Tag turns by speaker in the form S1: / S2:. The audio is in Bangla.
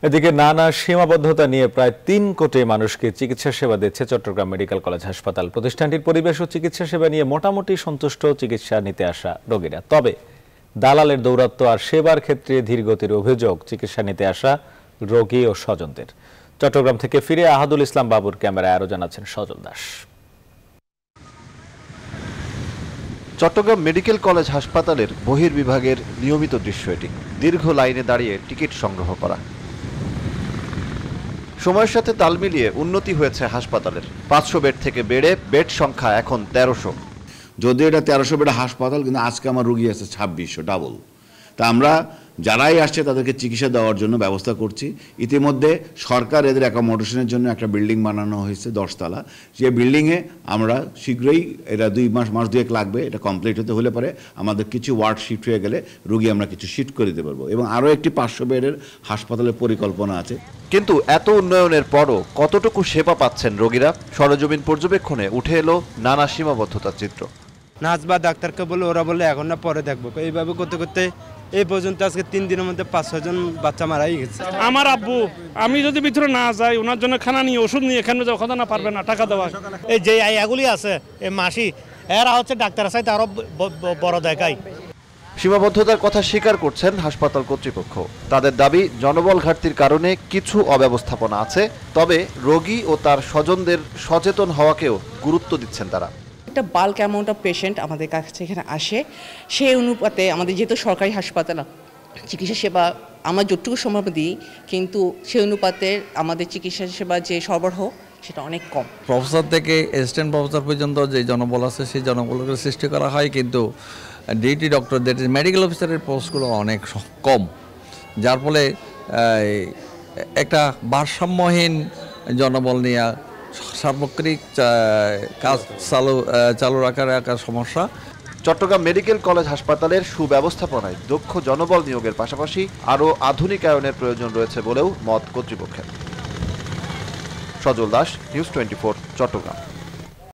S1: এদিকে নানা সীমাবদ্ধতা নিয়ে প্রায় ৩ কোটি মানুষকে চিকিৎসা সেবা দিচ্ছে চট্টগ্রাম মেডিকেল কলেজ হাসপাতাল। প্রতিষ্ঠানটির পরিবেশ ও চিকিৎসা সেবা নিয়ে মোটামুটি সন্তুষ্ট চিকিৎসা নিতে আসা রোগীরা। তবে দালালের দৌরাত্ম্য আর সেবার ক্ষেত্রে ধীরগতির অভিযোগ চিকিৎসা নিতে আসা রোগী ও স্বজনদের। চট্টগ্রাম থেকে ফিরে আহাদুল ইসলাম বাবুর ক্যামেরায় আরো জানাচ্ছেন সজল দাস।
S2: চট্টগ্রাম মেডিকেল কলেজ হাসপাতালের বহির্বিভাগের নিয়মিত দৃশ্য এটি। দীর্ঘ লাইনে দাঁড়িয়ে টিকিট সংগ্রহ করা। সময়ের সাথে তাল মিলিয়ে উন্নতি হয়েছে হাসপাতালের। 500 বেড থেকে বেড়ে বেড সংখ্যা এখন 1300।
S3: যদিও এটা 1300 বেড হাসপাতাল, কিন্তু আজকে আমার রোগী আছে 2600, ডাবল। তা আমরা যারাই আসছে তাদেরকে চিকিৎসা দেওয়ার জন্য ব্যবস্থা করছি। ইতিমধ্যে সরকার এদের অ্যাকোমোডেশনের জন্য একটা বিল্ডিং বানানো হয়েছে 10 তলা। যে বিল্ডিংয়ে আমরা শীঘ্রই, এটা 2 মাস 2 লাগবে, এটা কমপ্লিট হতে হলে পরে আমাদের কিছু ওয়ার্ড শিফট হয়ে গেলে রোগী আমরা কিছু শিফট করে দিতে পারবো, এবং আরও একটি 500 বেডের হাসপাতালের পরিকল্পনা আছে।
S2: কিন্তু এত উন্নয়নের পরও কতটুকু সেবা পাচ্ছেন রোগীরা? সরেজমিন পর্যবেক্ষণে উঠে এলো নানা সীমাবদ্ধতার চিত্র।
S4: নার্স বা ডাক্তারকে বলে, ওরা বলে এখন না পরে দেখবো। এইভাবে করতে করতে এই পর্যন্ত আজকে 3 দিনের মধ্যে 5-6 জন বাচ্চা মারাই গেছে।
S5: আমার আব্বু, আমি যদি ভিতরে না যাই, ওনার জন্য খানা নিয়ে ওষুধ নিয়ে এখানে যাওয়া কথা না পারবে না টাকা দেওয়া।
S6: এই যে আইয়াগুলি আছে এই মাসি, এরা হচ্ছে ডাক্তার চাইতে আরো বড় দেখায়।
S2: সীমাবদ্ধতার কথা স্বীকার করছেন হাসপাতাল কর্তৃপক্ষ। তাদের দাবি, জনবল ঘাটতির কারণে কিছু অব্যবস্থাপনা আছে, তবে রোগী ও তার স্বজনদের সচেতন হওয়াকেও গুরুত্ব দিচ্ছেন তারা।
S7: একটা বাল্ক অ্যামাউন্ট অফ পেশেন্ট আমাদের কাছে এখানে আসে, সেই অনুপাতে আমাদের যেহেতু সরকারি হাসপাতাল চিকিৎসা সেবা আমরা যতটুকু সম্ভব দিই, কিন্তু সেই অনুপাতে আমাদের চিকিৎসা সেবা যে সরবরাহ সেটা অনেক কম।
S8: প্রফেসর থেকে অ্যাসিস্ট্যান্ট প্রফেসর পর্যন্ত যে জনবল আছে সেই জনবলকে সৃষ্টি করা হয়, কিন্তু duty doctor, that is medical অফিসারের পোস্টগুলো অনেক কম, যার ফলে একটা ভারসাম্যহীন জনবল নিয়ে সার্বক্ষণিক কাজ চালু রাখার একটা সমস্যা।
S2: চট্টগ্রাম মেডিকেল কলেজ হাসপাতালের সুব্যবস্থাপনায় দক্ষ জনবল নিয়োগের পাশাপাশি আরও আধুনিকায়নের প্রয়োজন রয়েছে বলেও মত কর্তৃপক্ষের। সজল দাস, নিউজ 24, চট্টগ্রাম।